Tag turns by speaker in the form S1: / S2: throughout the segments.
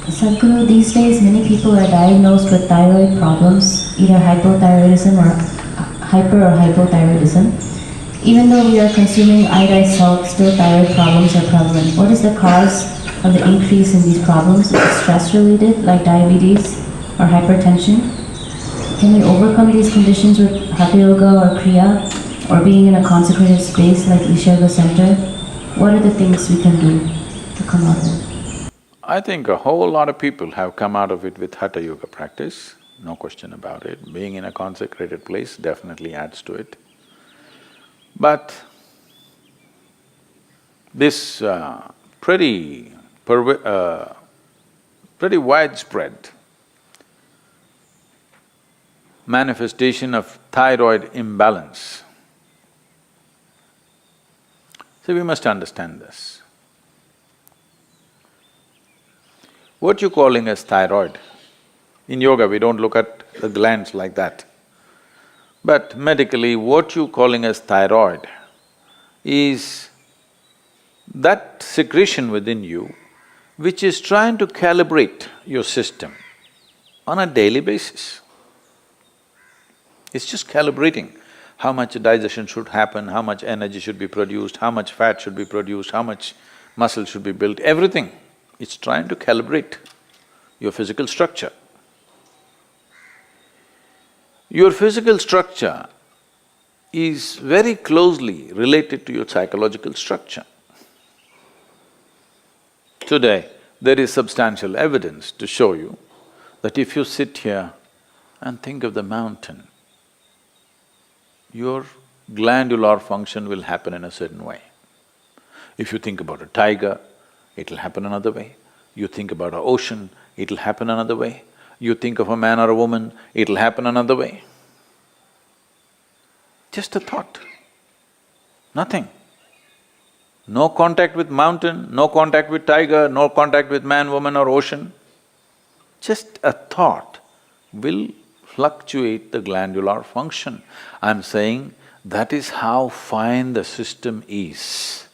S1: Sadhguru, these days many people are diagnosed with thyroid problems, either hypothyroidism or hyper or hypothyroidism. Even though we are consuming iodized salt, still thyroid problems are prevalent. What is the cause of the increase in these problems? Is it stress related, like diabetes or hypertension? Can we overcome these conditions with Hatha Yoga or Kriya, or being in a consecrated space like Isharva Center? What are the things we can do to come out of it?
S2: I think a whole lot of people have come out of it with Hatha Yoga practice, no question about it. Being in a consecrated place definitely adds to it. But this pretty widespread manifestation of thyroid imbalance. So we must understand this. What you're calling as thyroid, in yoga we don't look at the glands like that. But medically, what you're calling as thyroid is that secretion within you which is trying to calibrate your system on a daily basis. It's just calibrating how much digestion should happen, how much energy should be produced, how much fat should be produced, how much muscle should be built, everything. It's trying to calibrate your physical structure. Your physical structure is very closely related to your psychological structure. Today, there is substantial evidence to show you that if you sit here and think of the mountain, your glandular function will happen in a certain way. If you think about a tiger, it'll happen another way. You think about an ocean, it'll happen another way. You think of a man or a woman, it'll happen another way. Just a thought, nothing. No contact with mountain, no contact with tiger, no contact with man, woman or ocean. Just a thought will fluctuate the glandular function. I'm saying that is how fine the system is,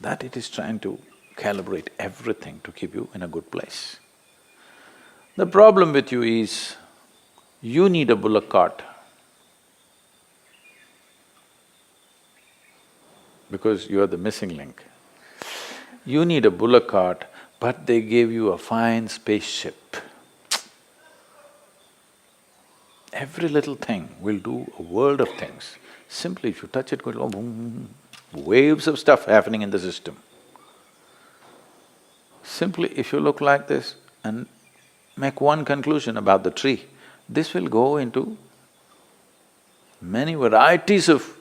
S2: that it is trying to calibrate everything to keep you in a good place. The problem with you is, you need a bullock cart because you are the missing link. You need a bullock cart, but they gave you a fine spaceship. Every little thing will do a world of things. Simply if you touch it, go boom, boom, waves of stuff happening in the system. Simply if you look like this and make one conclusion about the tree, this will go into many varieties of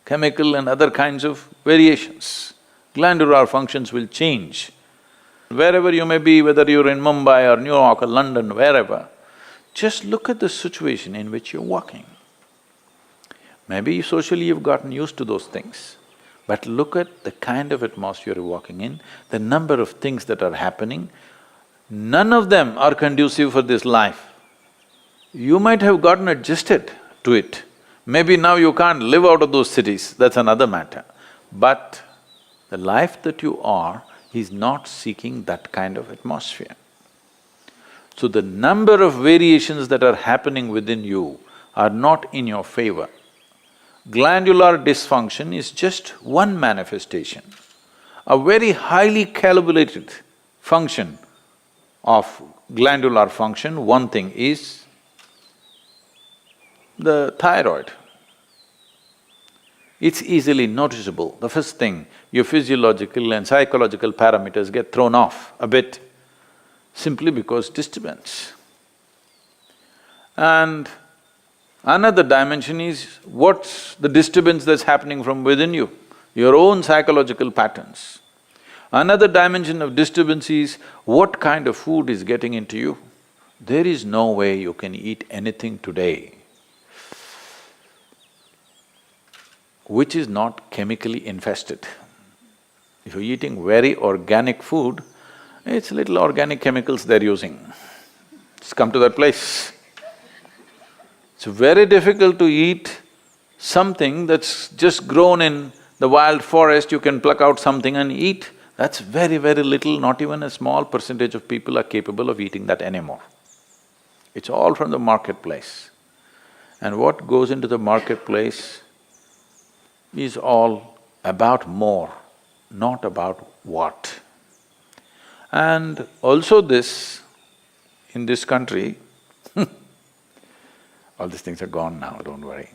S2: chemical and other kinds of variations. Glandular functions will change. Wherever you may be, whether you're in Mumbai or New York or London, wherever, just look at the situation in which you're walking. Maybe socially you've gotten used to those things, but look at the kind of atmosphere you're walking in, the number of things that are happening, none of them are conducive for this life. You might have gotten adjusted to it. Maybe now you can't live out of those cities, that's another matter. But the life that you are is not seeking that kind of atmosphere. So the number of variations that are happening within you are not in your favor. Glandular dysfunction is just one manifestation. A very highly calibrated function of glandular function, one thing is the thyroid. It's easily noticeable. The first thing, your physiological and psychological parameters get thrown off a bit simply because disturbance. And another dimension is what's the disturbance that's happening from within you, your own psychological patterns. Another dimension of disturbance is what kind of food is getting into you. There is no way you can eat anything today which is not chemically infested. If you're eating very organic food, it's little organic chemicals they're using. It's come to that place. It's very difficult to eat something that's just grown in the wild forest, you can pluck out something and eat. That's very, very little, not even a small percentage of people are capable of eating that anymore. It's all from the marketplace. And what goes into the marketplace is all about more, not about what. And also this, in this country, all these things are gone now, don't worry.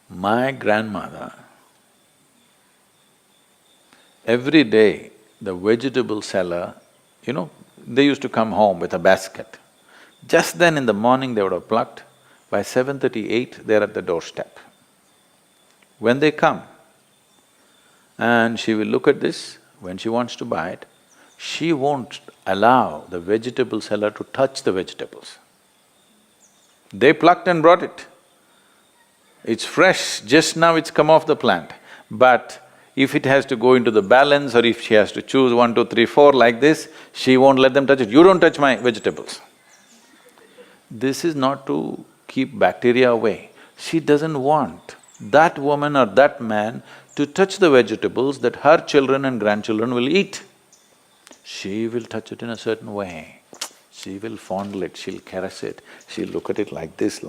S2: My grandmother, every day the vegetable seller, they used to come home with a basket. Just then in the morning they would have plucked, by 7:38 they're at the doorstep. When they come, and she will look at this, when she wants to buy it, she won't allow the vegetable seller to touch the vegetables. They plucked and brought it. It's fresh, just now it's come off the plant. But if it has to go into the balance or if she has to choose 1, 2, 3, 4 like this, she won't let them touch it. You don't touch my vegetables. This is not to keep bacteria away. She doesn't want that woman or that man to touch the vegetables that her children and grandchildren will eat. She will touch it in a certain way. She will fondle it, she'll caress it, she'll look at it like this,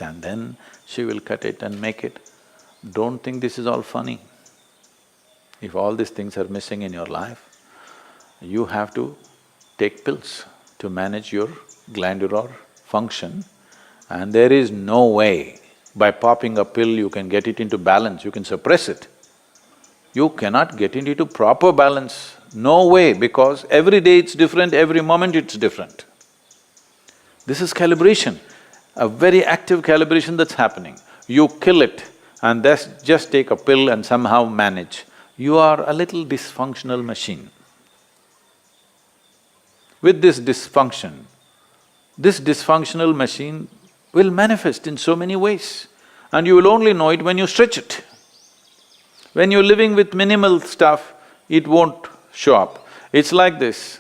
S2: and then she will cut it and make it. Don't think this is all funny. If all these things are missing in your life, you have to take pills to manage your glandular function, and there is no way by popping a pill you can get it into balance, you can suppress it. You cannot get it into proper balance, no way, because every day it's different, every moment it's different. This is calibration, a very active calibration that's happening. You kill it and just take a pill and somehow manage. You are a little dysfunctional machine. With this dysfunctional machine will manifest in so many ways, and you will only know it when you stretch it. When you're living with minimal stuff, it won't show up. It's like this.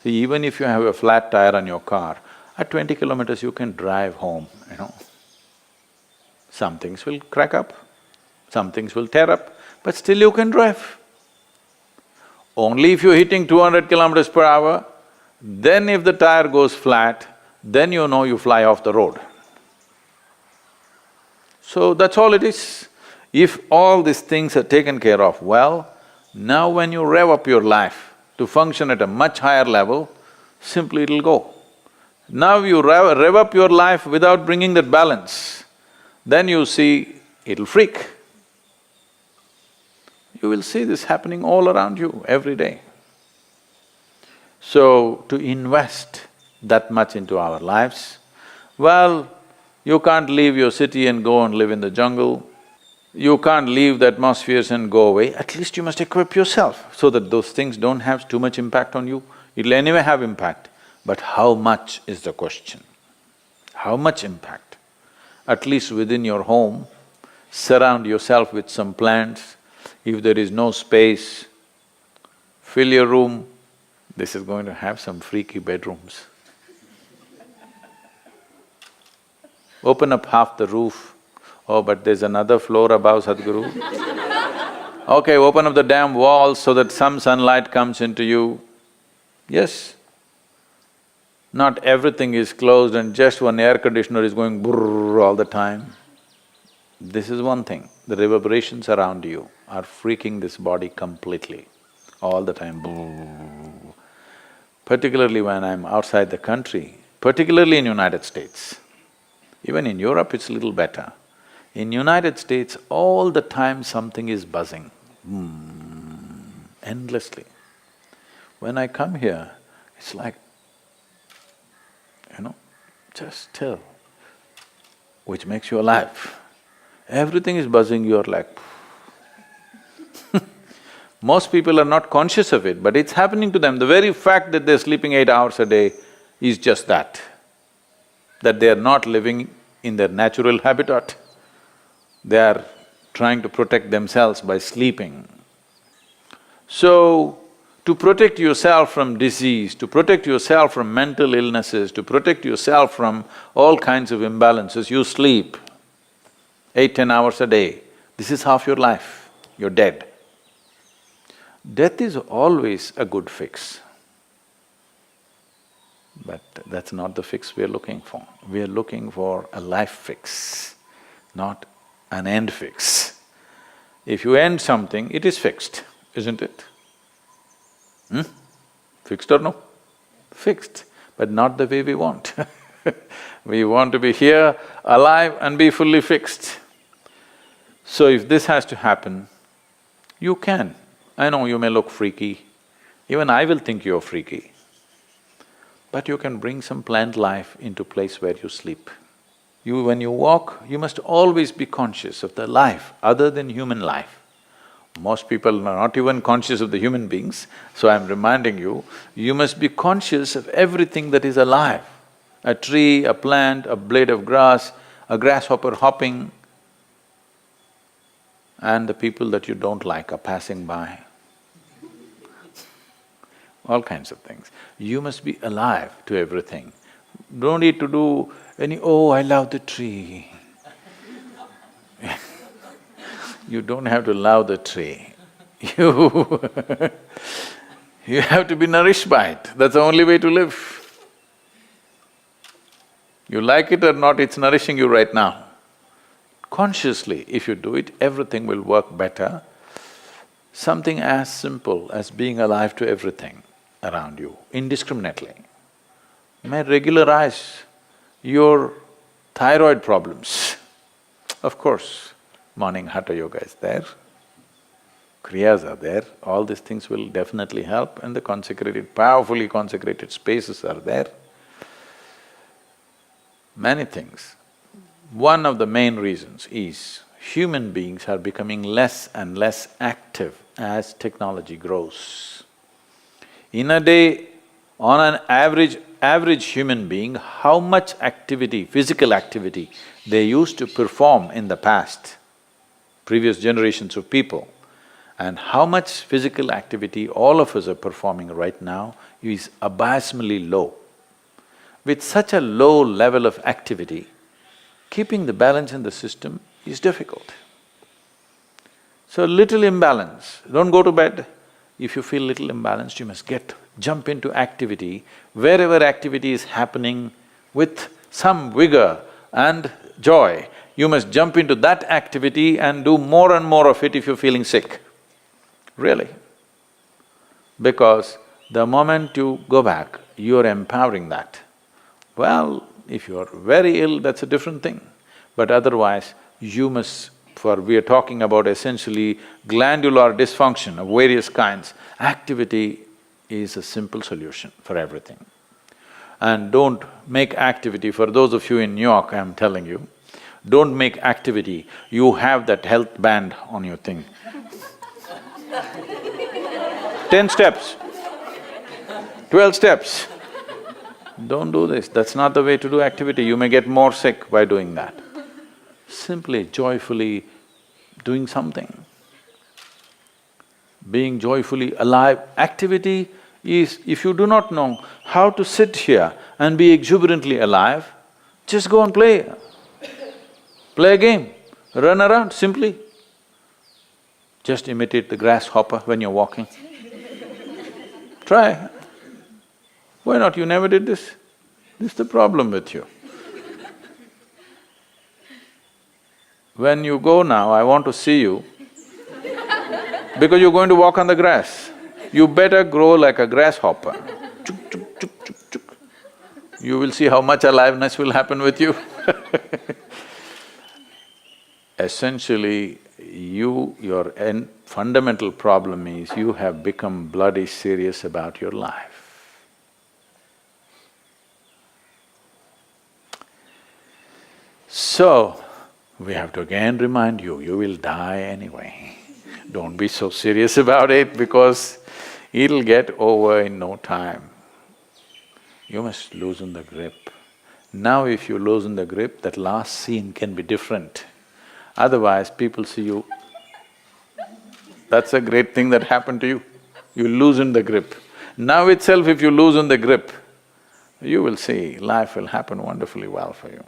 S2: See, even if you have a flat tire on your car, at 20 kilometers you can drive home, Some things will crack up, some things will tear up, but still you can drive. Only if you're hitting 200 kilometers per hour, then if the tire goes flat, then you know you fly off the road. So that's all it is. If all these things are taken care of well, now when you rev up your life to function at a much higher level, simply it'll go. Now you rev up your life without bringing that balance, then you see it'll freak. You will see this happening all around you every day. So, to invest that much into our lives, well, you can't leave your city and go and live in the jungle. You can't leave the atmospheres and go away. At least you must equip yourself so that those things don't have too much impact on you. It'll anyway have impact, but how much is the question? How much impact? At least within your home, surround yourself with some plants. If there is no space, fill your room. This is going to have some freaky bedrooms. Open up half the roof. Oh, but there's another floor above, Sadhguru. Okay, open up the damn walls so that some sunlight comes into you. Yes. Not everything is closed and just one air conditioner is going brrrr all the time. This is one thing, the reverberations around you are freaking this body completely, all the time, brrrr. Particularly when I'm outside the country, particularly in United States. Even in Europe it's little better. In United States, all the time something is buzzing, endlessly. When I come here, it's like, just still, which makes you alive. Everything is buzzing, you're like Most people are not conscious of it, but it's happening to them. The very fact that they're sleeping 8 hours a day is just that they are not living in their natural habitat. They are trying to protect themselves by sleeping. So, to protect yourself from disease, to protect yourself from mental illnesses, to protect yourself from all kinds of imbalances, you sleep 8, 10 hours a day. This is half your life, you're dead. Death is always a good fix. But that's not the fix we are looking for. We are looking for a life fix, not an end fix. If you end something, it is fixed, isn't it? Fixed or no? Fixed, but not the way we want. We want to be here, alive and be fully fixed. So if this has to happen, you can. I know you may look freaky, even I will think you're freaky. But you can bring some plant life into place where you sleep. When you walk, you must always be conscious of the life other than human life. Most people are not even conscious of the human beings, so I'm reminding you, you must be conscious of everything that is alive. A tree, a plant, a blade of grass, a grasshopper hopping, and the people that you don't like are passing by. All kinds of things. You must be alive to everything. Don't need to do any, oh, I love the tree. You don't have to love the tree. You have to be nourished by it. That's the only way to live. You like it or not, it's nourishing you right now. Consciously, if you do it, everything will work better. Something as simple as being alive to everything around you, indiscriminately, may regularize your thyroid problems. Of course, morning hatha yoga is there, kriyas are there, all these things will definitely help, and the consecrated, powerfully consecrated spaces are there. Many things. One of the main reasons is human beings are becoming less and less active as technology grows. In a day, on an average human being, how much activity, physical activity they used to perform in the past, previous generations of people, and how much physical activity all of us are performing right now is abysmally low. With such a low level of activity, keeping the balance in the system is difficult. So little imbalance, don't go to bed. If you feel little imbalanced, you must jump into activity. Wherever activity is happening with some vigor and joy, you must jump into that activity and do more and more of it if you're feeling sick. Really. Because the moment you go back, you're empowering that. Well, if you're very ill, that's a different thing. But otherwise, you must… we are talking about essentially glandular dysfunction of various kinds. Activity is a simple solution for everything. And don't make activity, for those of you in New York, I'm telling you, don't make activity, you have that health band on your thing. 10 steps, 12 steps. Don't do this, that's not the way to do activity, you may get more sick by doing that. Simply, joyfully doing something. Being joyfully alive. Activity is, if you do not know how to sit here and be exuberantly alive, just go and play. Play a game, run around simply. Just imitate the grasshopper when you're walking. Try. Why not? You never did this? This is the problem with you. When you go now, I want to see you because you're going to walk on the grass. You better grow like a grasshopper. Chuk, chuk, chuk, chuk, chuk. You will see how much aliveness will happen with you. Essentially, your fundamental problem is you have become bloody serious about your life. So, we have to again remind you, you will die anyway. Don't be so serious about it because it'll get over in no time. You must loosen the grip. Now if you loosen the grip, that last scene can be different. Otherwise, people see you, that's a great thing that happened to you. You loosen the grip. Now itself if you loosen the grip, you will see life will happen wonderfully well for you.